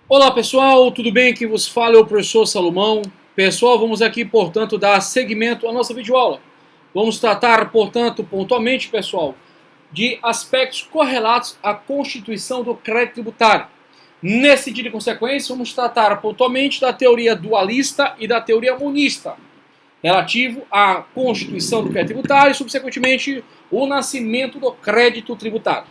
Olá pessoal, tudo bem? Aqui vos fala é o professor Salomão. Pessoal, vamos aqui, portanto, dar seguimento à nossa videoaula. Vamos tratar, portanto, pontualmente, pessoal, de aspectos correlatos à constituição do crédito tributário. Nesse sentido de consequência, vamos tratar pontualmente da teoria dualista e da teoria monista, relativo à constituição do crédito tributário e, subsequentemente, o nascimento do crédito tributário.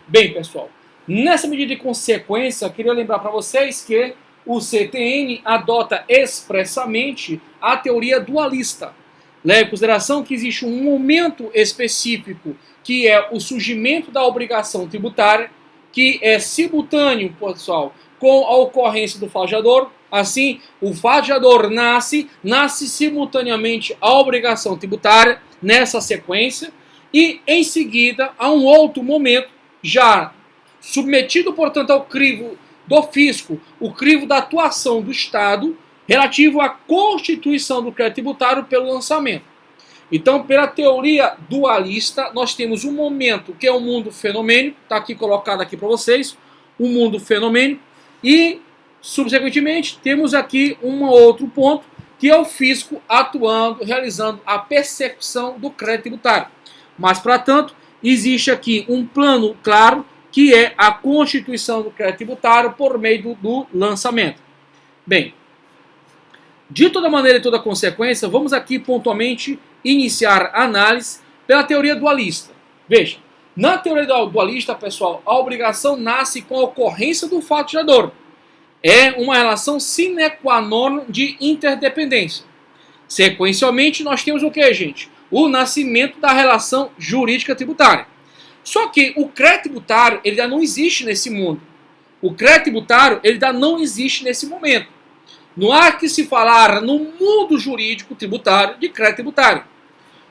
Bem, pessoal, nessa medida de consequência, queria lembrar para vocês que o CTN adota expressamente a teoria dualista. Leve em consideração que existe um momento específico, que é o surgimento da obrigação tributária, que é simultâneo, pessoal, com a ocorrência do flagelador. Assim, o flagelador nasce simultaneamente a obrigação tributária nessa sequência, e em seguida, a um outro momento, já submetido, portanto, ao crivo do fisco, o crivo da atuação do Estado relativo à constituição do crédito tributário pelo lançamento. Então, pela teoria dualista, nós temos um momento que é o mundo fenomênico, está aqui colocado aqui para vocês, o mundo fenomênico, e, subsequentemente, temos aqui um outro ponto, que é o fisco atuando, realizando a percepção do crédito tributário. Mas, para tanto, existe aqui um plano claro, que é a constituição do crédito tributário por meio do lançamento. Bem, de toda maneira e toda consequência, vamos aqui pontualmente iniciar a análise pela teoria dualista. Veja, na teoria dualista, pessoal, a obrigação nasce com a ocorrência do fato gerador. É uma relação sine qua non de interdependência. Sequencialmente, nós temos o que, gente? O nascimento da relação jurídica tributária. Só que o crédito tributário ele ainda não existe nesse mundo. O crédito tributário ele ainda não existe nesse momento. Não há que se falar no mundo jurídico tributário de crédito tributário.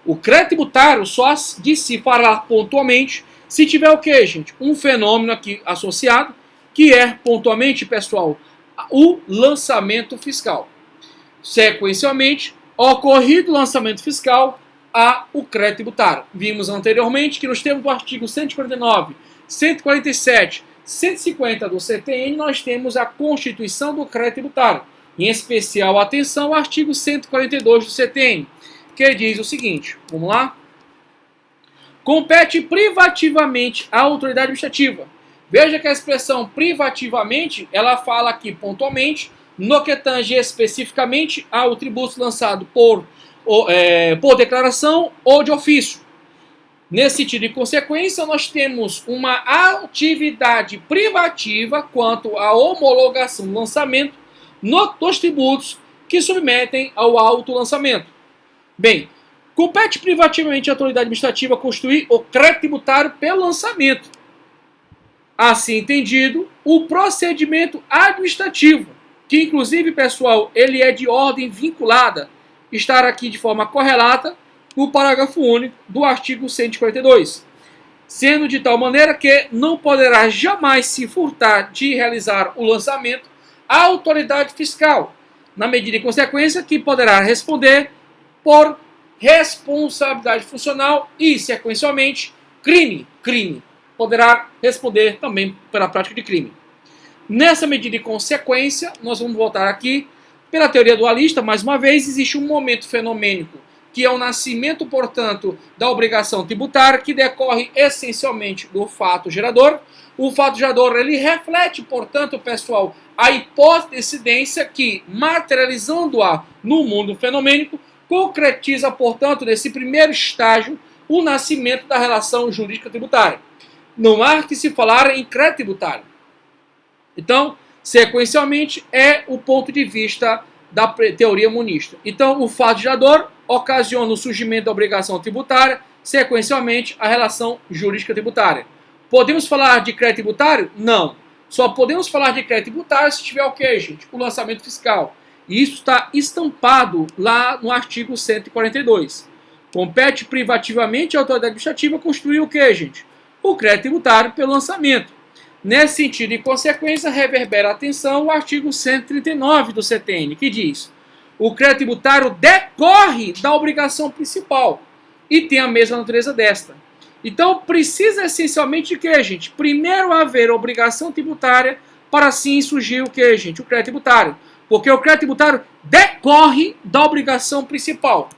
O crédito tributário só de se falar pontualmente se tiver o que, gente? Um fenômeno aqui associado, que é pontualmente, pessoal, o lançamento fiscal. Sequencialmente, ocorrido o lançamento fiscal, há o crédito tributário. Vimos anteriormente que nos termos do artigo 149, 147, 150 do CTN, nós temos a constituição do crédito tributário. Em especial, atenção ao artigo 142 do CTN, que diz o seguinte, vamos lá? Compete privativamente à autoridade administrativa. Veja que a expressão privativamente, ela fala aqui pontualmente, no que tange especificamente ao tributo lançado por declaração ou de ofício. Nesse sentido de consequência, nós temos uma atividade privativa quanto à homologação do lançamento dos tributos que submetem ao autolançamento. Bem, compete privativamente à autoridade administrativa constituir o crédito tributário pelo lançamento. Assim entendido, o procedimento administrativo, que inclusive, pessoal, ele é de ordem vinculada, estar aqui de forma correlata no parágrafo único do artigo 142, sendo de tal maneira que não poderá jamais se furtar de realizar o lançamento a autoridade fiscal, na medida em consequência que poderá responder por responsabilidade funcional e, sequencialmente, crime. Poderá responder também pela prática de crime. Nessa medida de consequência, nós vamos voltar aqui pela teoria dualista, mais uma vez, existe um momento fenomênico, que é o nascimento, portanto, da obrigação tributária, que decorre essencialmente do fato gerador. O fato gerador, ele reflete, portanto, pessoal, a hipótese de incidência que, materializando-a no mundo fenomênico, concretiza, portanto, nesse primeiro estágio, o nascimento da relação jurídica tributária. Não há que se falar em crédito tributário. Então, sequencialmente, é o ponto de vista da teoria monista. Então, o fato gerador ocasiona o surgimento da obrigação tributária, sequencialmente, a relação jurídica tributária. Podemos falar de crédito tributário? Não. Só podemos falar de crédito tributário se tiver o quê, gente? O lançamento fiscal. E isso está estampado lá no artigo 142. Compete privativamente à autoridade administrativa construir o quê, gente? O crédito tributário pelo lançamento. Nesse sentido e consequência, reverbera a atenção o artigo 139 do CTN, que diz: o crédito tributário decorre da obrigação principal e tem a mesma natureza desta. Então, precisa essencialmente de quê, gente? Primeiro haver obrigação tributária para assim surgir o que, gente? O crédito tributário. Porque o crédito tributário decorre da obrigação principal.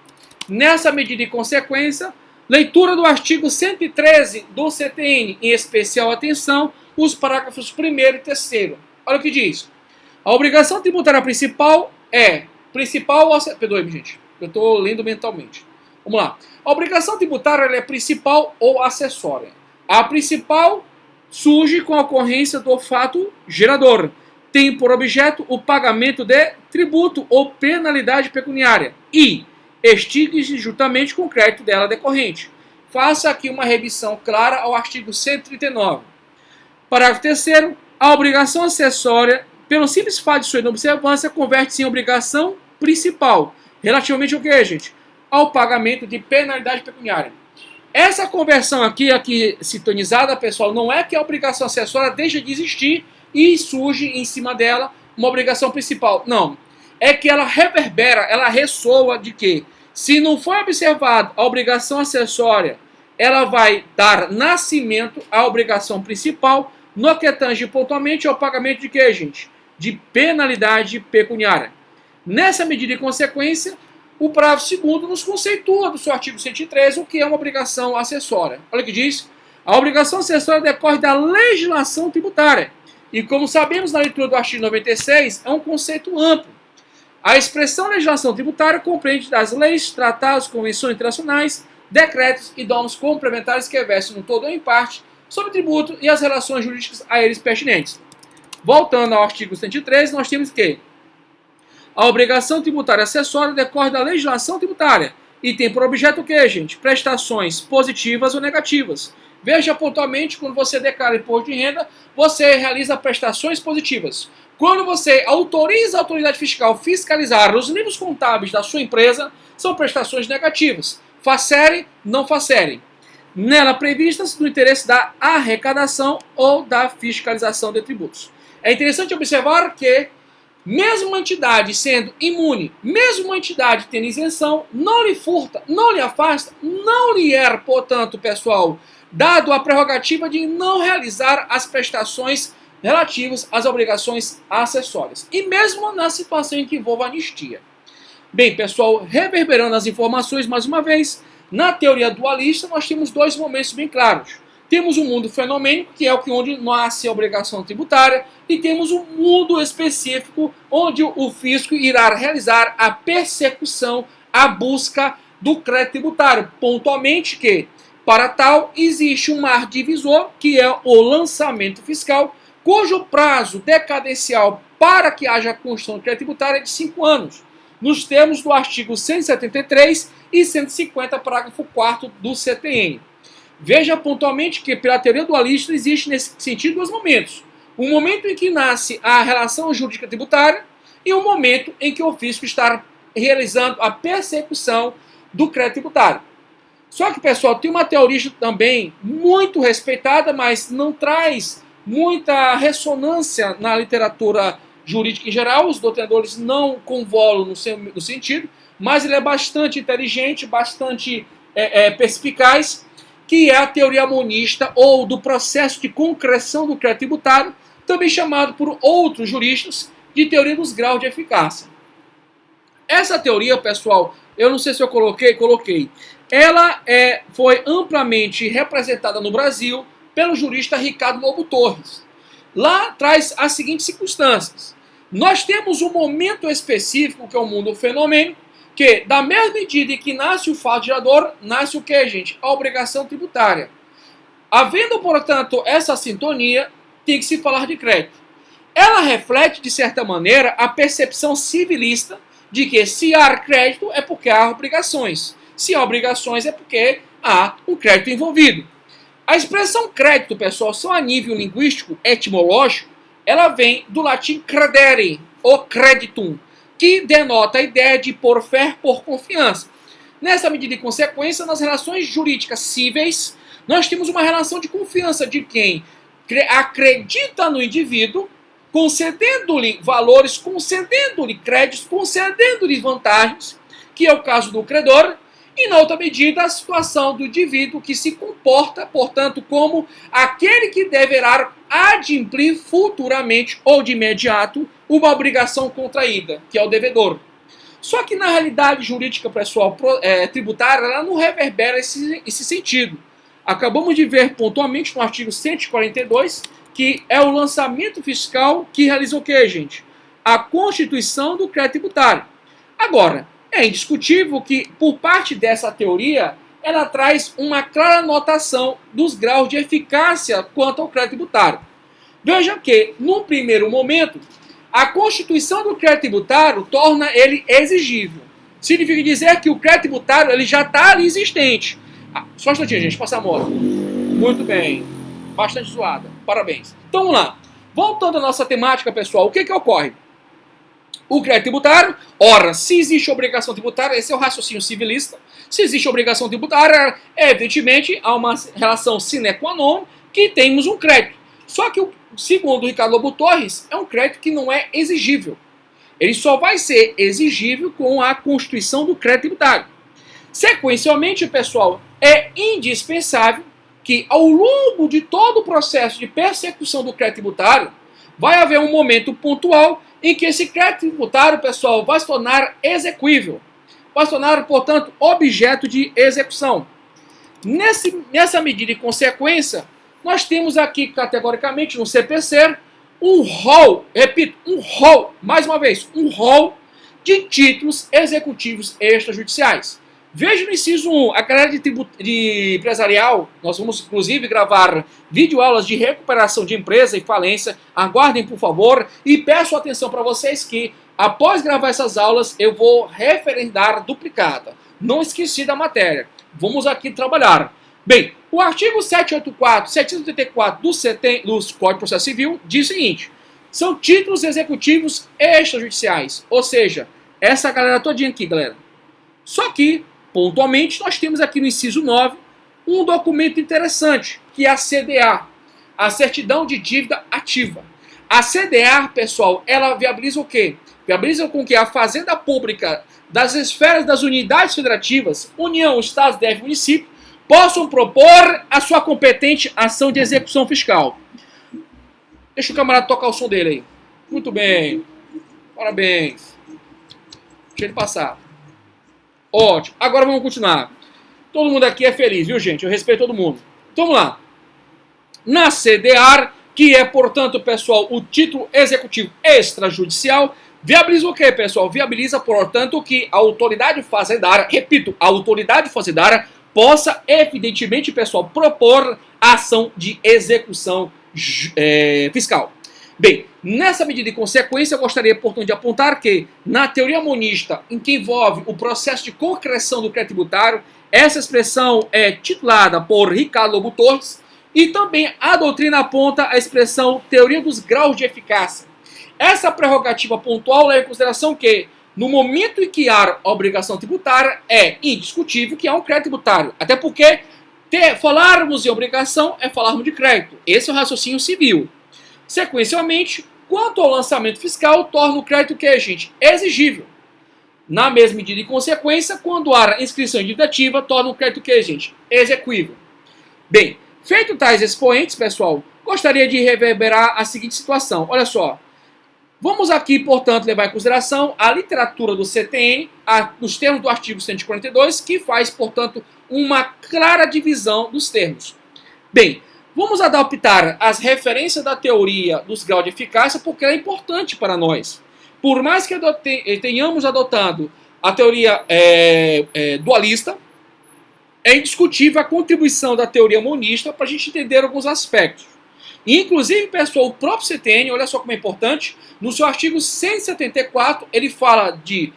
Nessa medida e consequência, leitura do artigo 113 do CTN, em especial atenção, os parágrafos 1º e 3º. Olha o que diz. A obrigação tributária principal é perdoe-me, gente, eu estou lendo mentalmente. Vamos lá. A obrigação tributária ela é principal ou acessória. A principal surge com a ocorrência do fato gerador. Tem por objeto o pagamento de tributo ou penalidade pecuniária e extingue-se juntamente com o crédito dela decorrente. Faça aqui uma revisão clara ao artigo 139. Parágrafo 3º. A obrigação acessória, pelo simples fato de sua inobservância, converte-se em obrigação principal. Relativamente ao que, gente? Ao pagamento de penalidade pecuniária. Essa conversão aqui sintonizada, pessoal, não é que a obrigação acessória deixa de existir e surge em cima dela uma obrigação principal. Não. É que ela reverbera, ela ressoa de que, se não for observado a obrigação acessória, ela vai dar nascimento à obrigação principal, no que tange pontualmente ao pagamento de quê, gente? De penalidade pecuniária. Nessa medida e consequência, o parágrafo 2º nos conceitua do seu artigo 113 o que é uma obrigação acessória. Olha o que diz. A obrigação acessória decorre da legislação tributária. E como sabemos na leitura do artigo 96, é um conceito amplo. A expressão legislação tributária compreende das leis, tratados, convenções internacionais, decretos e normas complementares que versam no todo ou em parte sobre tributo e as relações jurídicas a eles pertinentes. Voltando ao artigo 113, nós temos que a obrigação tributária acessória decorre da legislação tributária e tem por objeto o que, gente? Prestações positivas ou negativas. Veja pontualmente, quando você declara imposto de renda, você realiza prestações positivas. Quando você autoriza a autoridade fiscal fiscalizar os livros contábeis da sua empresa, são prestações negativas. Facere, não facere. Nela previstas no interesse da arrecadação ou da fiscalização de tributos. É interessante observar que, mesmo uma entidade sendo imune, mesmo uma entidade tendo isenção, não lhe furta, não lhe afasta, não lhe é, portanto, pessoal, dado a prerrogativa de não realizar as prestações relativas às obrigações acessórias. E mesmo na situação em que envolva anistia. Bem, pessoal, reverberando as informações mais uma vez, na teoria dualista nós temos dois momentos bem claros. Temos o mundo fenomênico, que é o que onde nasce a obrigação tributária, e temos um mundo específico, onde o fisco irá realizar a persecução, a busca do crédito tributário. Pontualmente que, para tal, existe um mar divisor, que é o lançamento fiscal, cujo prazo decadencial para que haja a construção do crédito tributário é de 5 anos, nos termos do artigo 173 e 150, parágrafo 4º do CTN. Veja pontualmente que, pela teoria dualista, existe nesse sentido dois momentos. Um momento em que nasce a relação jurídica tributária e um momento em que o fisco está realizando a persecução do crédito tributário. Só que, pessoal, tem uma teoria também muito respeitada, mas não traz muita ressonância na literatura jurídica em geral. Os doutrinadores não convolam no sentido, mas ele é bastante inteligente, bastante perspicaz, que é a teoria monista ou do processo de concreção do crédito tributário, também chamado por outros juristas de teoria dos graus de eficácia. Essa teoria, pessoal, eu não sei se eu coloquei. Ela foi amplamente representada no Brasil pelo jurista Ricardo Lobo Torres. Lá traz as seguintes circunstâncias. Nós temos um momento específico, que é o mundo fenomênico, que, da mesma medida em que nasce o fato gerador, nasce o que, gente? A obrigação tributária. Havendo, portanto, essa sintonia, tem que se falar de crédito. Ela reflete, de certa maneira, a percepção civilista de que se há crédito é porque há obrigações. Se há obrigações é porque há um crédito envolvido. A expressão crédito, pessoal, só a nível linguístico, etimológico, ela vem do latim credere, ou creditum, que denota a ideia de por fé, por confiança. Nessa medida e consequência, nas relações jurídicas cíveis, nós temos uma relação de confiança de quem acredita no indivíduo, concedendo-lhe valores, concedendo-lhe créditos, concedendo-lhe vantagens, que é o caso do credor, E na outra medida, a situação do indivíduo que se comporta, portanto, como aquele que deverá adimplir futuramente ou de imediato uma obrigação contraída, que é o devedor. Só que na realidade jurídica, pessoal, tributária, ela não reverbera esse sentido. Acabamos de ver pontualmente no artigo 142 que é o lançamento fiscal que realiza o quê, gente? A constituição do crédito tributário. Agora, é indiscutível que, por parte dessa teoria, ela traz uma clara notação dos graus de eficácia quanto ao crédito tributário. Veja que, num primeiro momento, a constituição do crédito tributário torna ele exigível. Significa dizer que o crédito tributário ele já está ali existente. Só um instantinho, gente, passa a moto. Muito bem. Bastante zoada. Parabéns. Então vamos lá. Voltando à nossa temática, pessoal, o que ocorre? O crédito tributário, ora, se existe obrigação tributária, esse é o raciocínio civilista. Se existe obrigação tributária, evidentemente, há uma relação sine qua non que temos um crédito. Só que, segundo o Ricardo Lobo Torres, é um crédito que não é exigível. Ele só vai ser exigível com a constituição do crédito tributário. Sequencialmente, pessoal, é indispensável que, ao longo de todo o processo de persecução do crédito tributário, vai haver um momento pontual em que esse crédito tributário, pessoal, vai se tornar exequível. Vai se tornar, portanto, objeto de execução. Nessa medida e consequência, nós temos aqui, categoricamente, no CPC, um rol, repito, um rol, mais uma vez, um rol de títulos executivos extrajudiciais. Veja no inciso 1, a galera de empresarial, nós vamos inclusive gravar videoaulas de recuperação de empresa e falência, aguardem por favor, e peço atenção para vocês que após gravar essas aulas eu vou referendar duplicada. Não esqueci da matéria, vamos aqui trabalhar. Bem, o artigo 784, 784 do Código de Processo Civil diz o seguinte, são títulos executivos extrajudiciais, ou seja, essa galera todinha aqui, galera. Só que, pontualmente, nós temos aqui no inciso 9 um documento interessante, que é a CDA, a Certidão de Dívida Ativa. A CDA, pessoal, ela viabiliza o quê? Viabiliza com que a Fazenda Pública das esferas das unidades federativas, União, Estados, DF, Município, possam propor a sua competente ação de execução fiscal. Deixa o camarada tocar o som dele aí. Muito bem. Parabéns. Deixa ele passar. Ótimo. Agora vamos continuar. Todo mundo aqui é feliz, viu, gente? Eu respeito todo mundo. Então vamos lá. Na CDR, que é, portanto, pessoal, o título executivo extrajudicial, viabiliza o quê, pessoal? Viabiliza, portanto, que a autoridade fazendária, repito, a autoridade fazendária possa, evidentemente, pessoal, propor a ação de execução fiscal. Bem, nessa medida de consequência, eu gostaria, portanto, de apontar que, na teoria monista, em que envolve o processo de concreção do crédito tributário, essa expressão é titulada por Ricardo Lobo Torres, e também a doutrina aponta a expressão teoria dos graus de eficácia. Essa prerrogativa pontual leva em consideração que, no momento em que há obrigação tributária, é indiscutível que há um crédito tributário. Até porque falarmos em obrigação é falarmos de crédito. Esse é o raciocínio civil. Sequencialmente, quanto ao lançamento fiscal, torna o crédito o que, gente? Exigível. Na mesma medida e consequência, quando há inscrição em dívida ativa, torna o crédito o que, gente? Exequível. Bem, feito tais expoentes, pessoal, gostaria de reverberar a seguinte situação. Olha só. Vamos aqui, portanto, levar em consideração a literatura do CTN, nos termos do artigo 142, que faz, portanto, uma clara divisão dos termos. Bem, vamos adaptar as referências da teoria dos graus de eficácia porque é importante para nós. Por mais que tenhamos adotado a teoria dualista, é indiscutível a contribuição da teoria monista para a gente entender alguns aspectos. Inclusive, pessoal, o próprio CTN, olha só como é importante, no seu artigo 174, ele fala de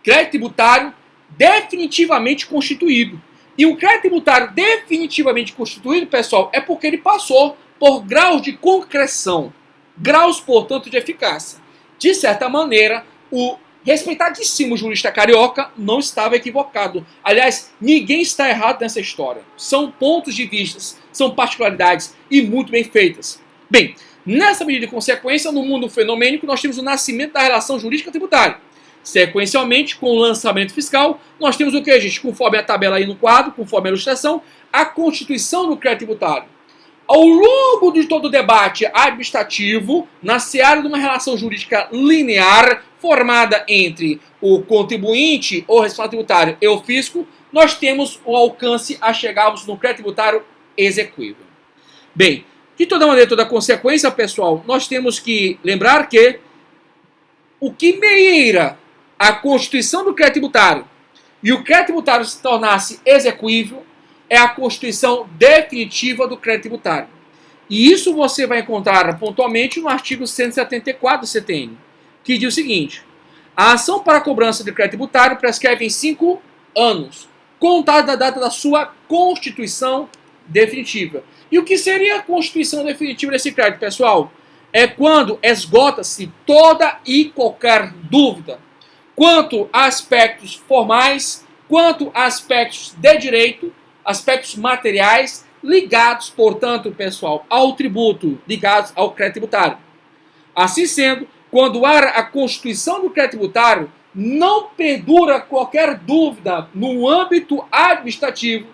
crédito tributário definitivamente constituído. E um crédito tributário definitivamente constituído, pessoal, é porque ele passou por graus de concreção, graus, portanto, de eficácia. De certa maneira, o respeitadíssimo jurista carioca não estava equivocado. Aliás, ninguém está errado nessa história. São pontos de vista, são particularidades e muito bem feitas. Bem, nessa medida de consequência, no mundo fenomênico, nós temos o nascimento da relação jurídica tributária. Sequencialmente, com o lançamento fiscal, nós temos o que, gente? Conforme a tabela aí no quadro, conforme a ilustração, a constituição do crédito tributário. Ao longo de todo o debate administrativo, na seara de uma relação jurídica linear, formada entre o contribuinte ou responsável tributário e o fisco, nós temos o alcance a chegarmos no crédito tributário exequível. Bem, de toda maneira, toda consequência, pessoal, nós temos que lembrar que o que meia a constituição do crédito tributário e o crédito tributário se tornasse exequível é a constituição definitiva do crédito tributário. E isso você vai encontrar pontualmente no artigo 174 do CTN, que diz o seguinte: a ação para a cobrança de crédito tributário prescreve em 5 anos, contado da data da sua constituição definitiva. E o que seria a constituição definitiva desse crédito, pessoal? É quando esgota-se toda e qualquer dúvida quanto a aspectos formais, quanto a aspectos de direito, aspectos materiais, ligados, portanto, pessoal, ao tributo, ligados ao crédito tributário. Assim sendo, quando há a constituição do crédito tributário, não perdura qualquer dúvida no âmbito administrativo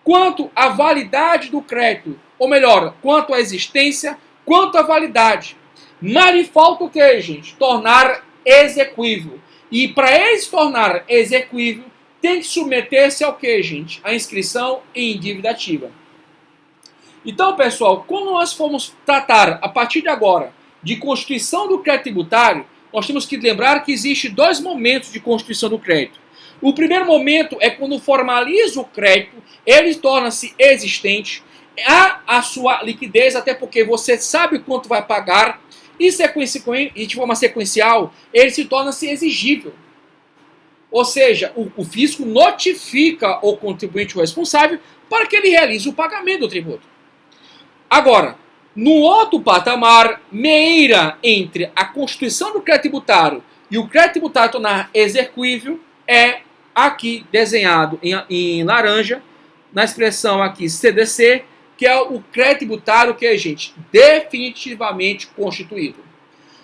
quanto à validade do crédito, ou melhor, quanto à existência, quanto à validade. Mas lhe falta o que, gente? Tornar exequível. E para ele se tornar exequível, tem que submeter-se ao que, gente? A inscrição em dívida ativa. Então, pessoal, quando nós formos tratar, a partir de agora, de constituição do crédito tributário, nós temos que lembrar que existe 2 momentos de constituição do crédito. O primeiro momento é quando formaliza o crédito, ele torna-se existente, há a sua liquidez, até porque você sabe quanto vai pagar, e de forma sequencial, ele se torna-se exigível. Ou seja, o fisco notifica o contribuinte responsável para que ele realize o pagamento do tributo. Agora, no outro patamar, meia entre a constituição do crédito tributário e o crédito tributário tornar exequível, é aqui desenhado em laranja, na expressão aqui CDC, que é o crédito tributário que é, gente, definitivamente constituído.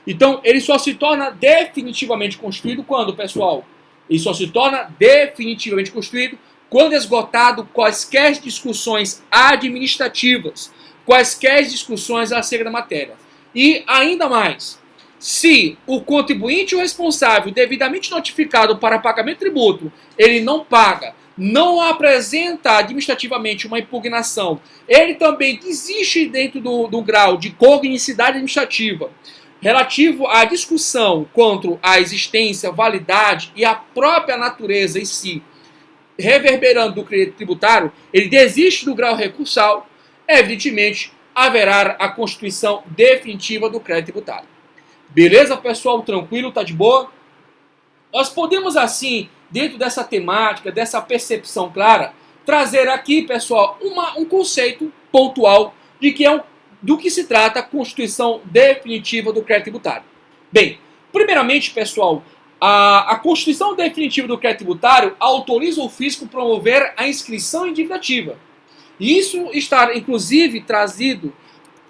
Então, ele só se torna definitivamente constituído quando, pessoal? Ele só se torna definitivamente constituído quando esgotado quaisquer discussões administrativas, quaisquer discussões acerca da matéria. E ainda mais, se o contribuinte ou responsável devidamente notificado para pagamento de tributo, ele não paga, não apresenta administrativamente uma impugnação, ele também desiste dentro do grau de cognicidade administrativa, relativo à discussão quanto à existência, validade e a própria natureza em si, reverberando do crédito tributário, ele desiste do grau recursal, evidentemente haverá a constituição definitiva do crédito tributário. Beleza, pessoal? Tranquilo? Tá de boa? Nós podemos, assim, dentro dessa temática, dessa percepção clara, trazer aqui, pessoal, um conceito pontual de do que se trata a constituição definitiva do crédito tributário. Bem, primeiramente, pessoal, a constituição definitiva do crédito tributário autoriza o fisco a promover a inscrição em dívida ativa. E isso está, inclusive, trazido,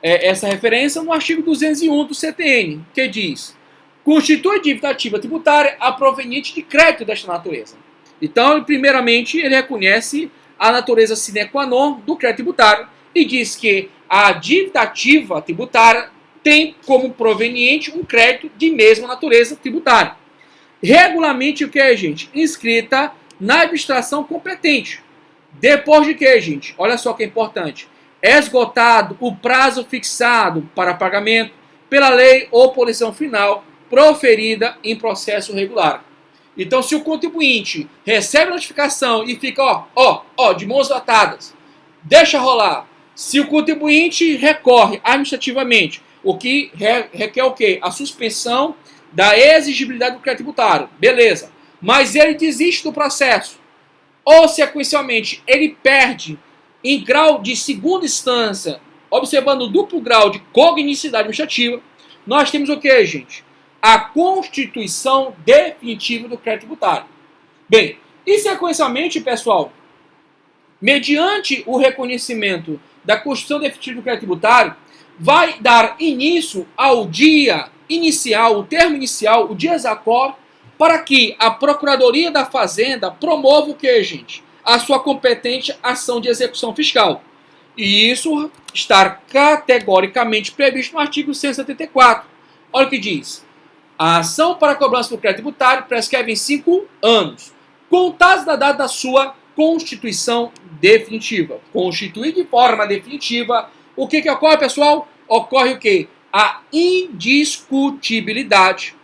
essa referência, no artigo 201 do CTN, que diz: constitui dívida ativa tributária a proveniente de crédito desta natureza. Então, primeiramente, ele reconhece a natureza sine qua non do crédito tributário e diz que a dívida ativa tributária tem como proveniente um crédito de mesma natureza tributária. Regularmente, o que é, gente? Inscrita na administração competente. Depois de que, gente? Olha só que é importante. Esgotado o prazo fixado para pagamento pela lei ou por decisão final proferida em processo regular. Então, se o contribuinte recebe a notificação e fica, de mãos atadas, deixa rolar. Se o contribuinte recorre administrativamente, o que requer o quê? A suspensão da exigibilidade do crédito tributário. Beleza. Mas ele desiste do processo. Ou, sequencialmente, ele perde em grau de segunda instância, observando o duplo grau de cognicidade administrativa, nós temos o que, gente? A constituição definitiva do crédito tributário. Bem, e sequencialmente, pessoal, mediante o reconhecimento da constituição definitiva do crédito tributário, vai dar início ao dia inicial, o termo inicial, o dias a qual para que a Procuradoria da Fazenda promova o que, gente? A sua competente ação de execução fiscal. E isso está categoricamente previsto no artigo 174. Olha o que diz. A ação para a cobrança do crédito tributário prescreve em 5 anos, contados da data da sua constituição definitiva. Constituir de forma definitiva, o que ocorre, pessoal? Ocorre o quê? A indiscutibilidade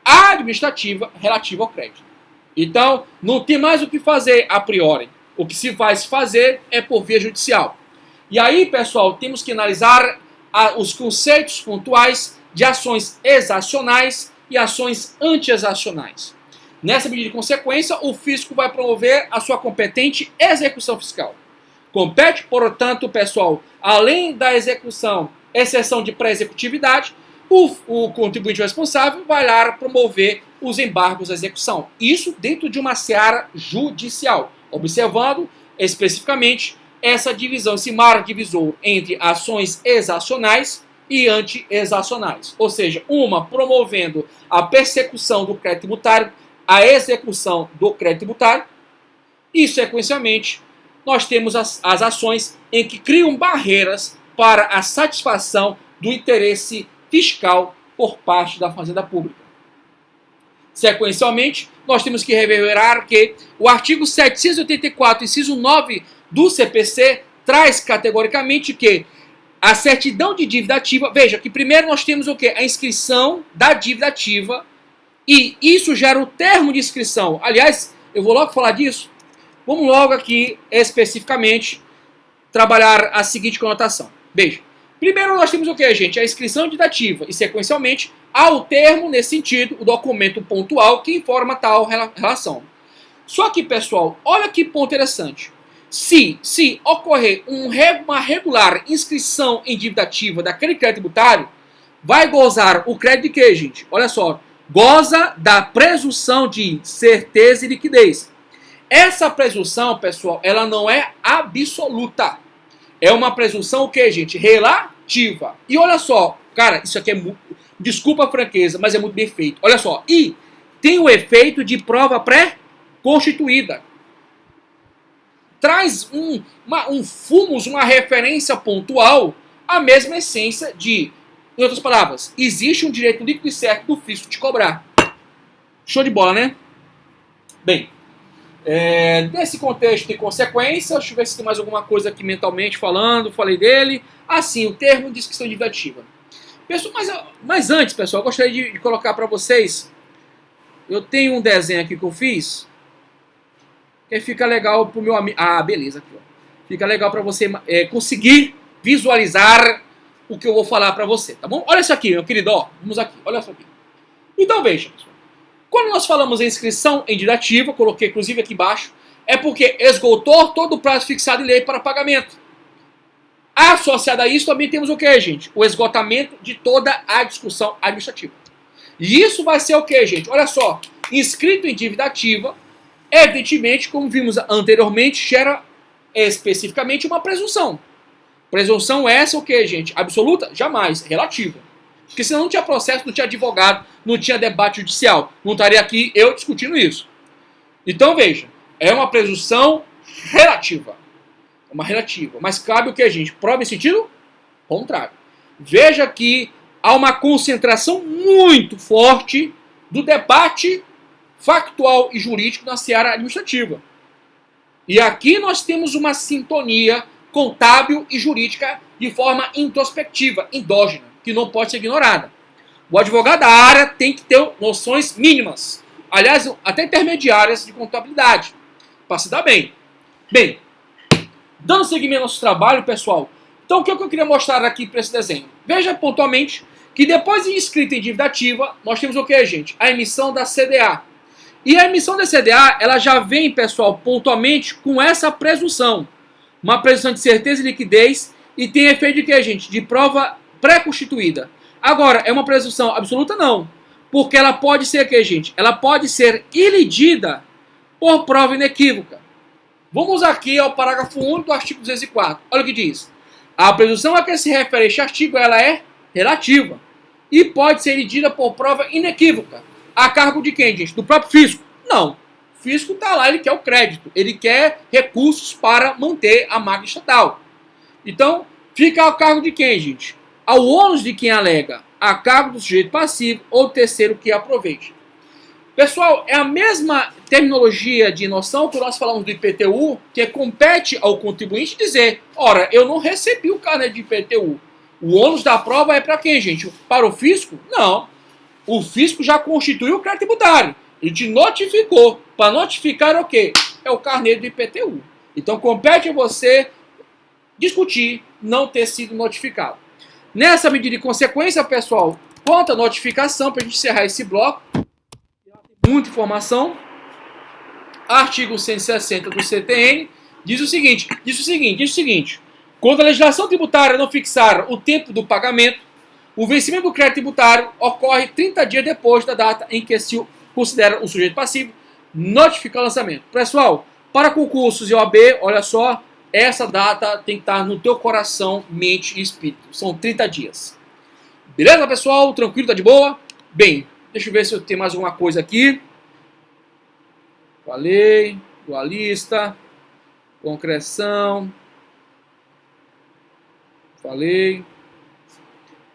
administrativa relativa ao crédito. Então, não tem mais o que fazer a priori. O que se vai fazer é por via judicial. E aí, pessoal, temos que analisar os conceitos pontuais de ações exacionais e ações anti-exacionais. Nessa medida de consequência, o fisco vai promover a sua competente execução fiscal. Compete, portanto, pessoal, além da exceção de pré-executividade, o contribuinte responsável vai lá promover os embargos à execução. Isso dentro de uma seara judicial, observando especificamente essa divisão, esse mar divisor entre ações exacionais e anti-exacionais. Ou seja, uma promovendo a persecução do crédito tributário, a execução do crédito tributário, e sequencialmente nós temos as ações em que criam barreiras para a satisfação do interesse fiscal por parte da Fazenda Pública. Sequencialmente, nós temos que revelar que o artigo 784, inciso 9 do CPC, traz categoricamente que a certidão de dívida ativa, veja que primeiro nós temos o quê? A inscrição da dívida ativa, e isso gera o termo de inscrição. Aliás, eu vou logo falar disso. Vamos logo aqui, especificamente, trabalhar a seguinte conotação. Veja, primeiro nós temos o que, gente? A inscrição de dívida ativa e, sequencialmente, ao termo, nesse sentido, o documento pontual que informa tal relação. Só que, pessoal, olha que ponto interessante. Se ocorrer uma regular inscrição em dívida ativa daquele crédito tributário, vai gozar o crédito de quê, gente? Olha só, goza da presunção de certeza e liquidez. Essa presunção, pessoal, ela não é absoluta. É uma presunção o quê, gente? Relativa. E olha só, cara, isso aqui é muito... Desculpa a franqueza, mas é muito bem feito. Olha só, e tem o efeito de prova pré-constituída. Traz uma referência pontual à mesma essência de, em outras palavras, existe um direito líquido e certo do fisco de cobrar. Show de bola, né? Bem, nesse contexto de consequência, deixa eu ver se tem mais alguma coisa aqui mentalmente falando, falei dele. Assim, o termo de inscrição de dívida ativa. Pessoal, mas antes, pessoal, eu gostaria de colocar para vocês, eu tenho um desenho aqui que eu fiz, que fica legal para o meu amigo. Ah, beleza. Aqui, ó. Fica legal para você conseguir visualizar o que eu vou falar para você, tá bom? Olha isso aqui, meu querido, ó. Vamos aqui, olha isso aqui. Então veja, pessoal. Quando nós falamos em inscrição em dívida ativa, coloquei inclusive aqui embaixo, é porque esgotou todo o prazo fixado em lei para pagamento. Associado a isso também temos o que, gente? O esgotamento de toda a discussão administrativa. E isso vai ser o que, gente? Olha só, inscrito em dívida ativa, evidentemente, como vimos anteriormente, gera especificamente uma presunção. Presunção essa o que, gente? Absoluta? Jamais. Relativa. Porque senão não tinha processo, não tinha advogado, não tinha debate judicial. Não estaria aqui eu discutindo isso. Então, veja, é uma presunção relativa. É uma relativa. Mas cabe o que, gente? Prova em sentido contrário. Veja que há uma concentração muito forte do debate factual e jurídico na seara administrativa. E aqui nós temos uma sintonia contábil e jurídica de forma introspectiva, endógena, que não pode ser ignorada. O advogado da área tem que ter noções mínimas, aliás, até intermediárias de contabilidade, para se dar bem. Bem, dando seguimento ao nosso trabalho, pessoal, então o que eu queria mostrar aqui para esse desenho? Veja pontualmente que depois de inscrito em dívida ativa, nós temos o que, gente? A emissão da CDA. E a emissão da CDA, ela já vem, pessoal, pontualmente com essa presunção. Uma presunção de certeza e liquidez e tem efeito de quê, gente? De prova pré-constituída. Agora, é uma presunção absoluta? Não. Porque ela pode ser o quê, gente? Ela pode ser ilidida por prova inequívoca. Vamos aqui ao parágrafo único do artigo 204. Olha o que diz. A presunção a que se refere este artigo, ela é relativa e pode ser ilidida por prova inequívoca. A cargo de quem, gente? Do próprio fisco? Não. O fisco está lá, ele quer o crédito, ele quer recursos para manter a máquina estatal. Então, fica ao cargo de quem, gente? Ao ônus de quem alega, a cargo do sujeito passivo ou terceiro que aproveite. Pessoal, é a mesma terminologia de noção que nós falamos do IPTU, que compete ao contribuinte dizer, ora, eu não recebi o carnê de IPTU. O ônus da prova é para quem, gente? Para o fisco? Não. O fisco já constituiu o crédito tributário. Ele te notificou. Para notificar é o quê? É o carnê do IPTU. Então compete a você discutir não ter sido notificado. Nessa medida de consequência, pessoal, quanto à notificação, para a gente encerrar esse bloco, muita informação, artigo 160 do CTN diz o seguinte, quando a legislação tributária não fixar o tempo do pagamento, o vencimento do crédito tributário ocorre 30 dias depois da data em que se considera o sujeito passivo notificar o lançamento. Pessoal, para concursos e OAB, olha só, essa data tem que estar no teu coração, mente e espírito. São 30 dias. Beleza, pessoal? Tranquilo? Tá de boa? Bem, deixa eu ver se eu tenho mais alguma coisa aqui. Falei, dualista, concreção. Falei.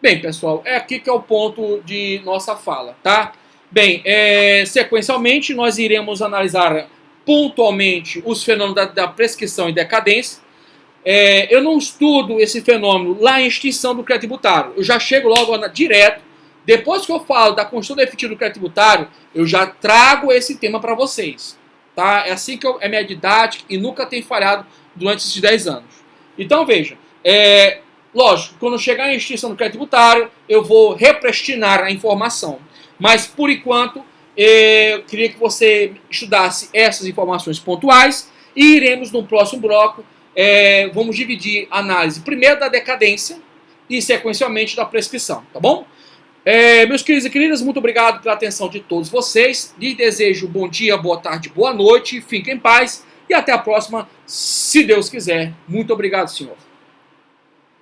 Bem, pessoal, é aqui que é o ponto de nossa fala, tá? Bem, sequencialmente nós iremos analisar pontualmente os fenômenos da prescrição e decadência. Eu não estudo esse fenômeno lá em extinção do crédito tributário. Eu já chego logo direto. Depois que eu falo da constituição efetiva do crédito tributário, eu já trago esse tema para vocês. Tá? É assim que é minha didática e nunca tem falhado durante esses 10 anos. Então, veja, lógico, quando chegar em extinção do crédito tributário, eu vou repristinar a informação. Mas, por enquanto, eu queria que você estudasse essas informações pontuais e iremos no próximo bloco, vamos dividir a análise primeiro da decadência e sequencialmente da prescrição, tá bom? Meus queridos e queridas, muito obrigado pela atenção de todos vocês. Lhes desejo bom dia, boa tarde, boa noite, fiquem em paz e até a próxima, se Deus quiser. Muito obrigado, senhor.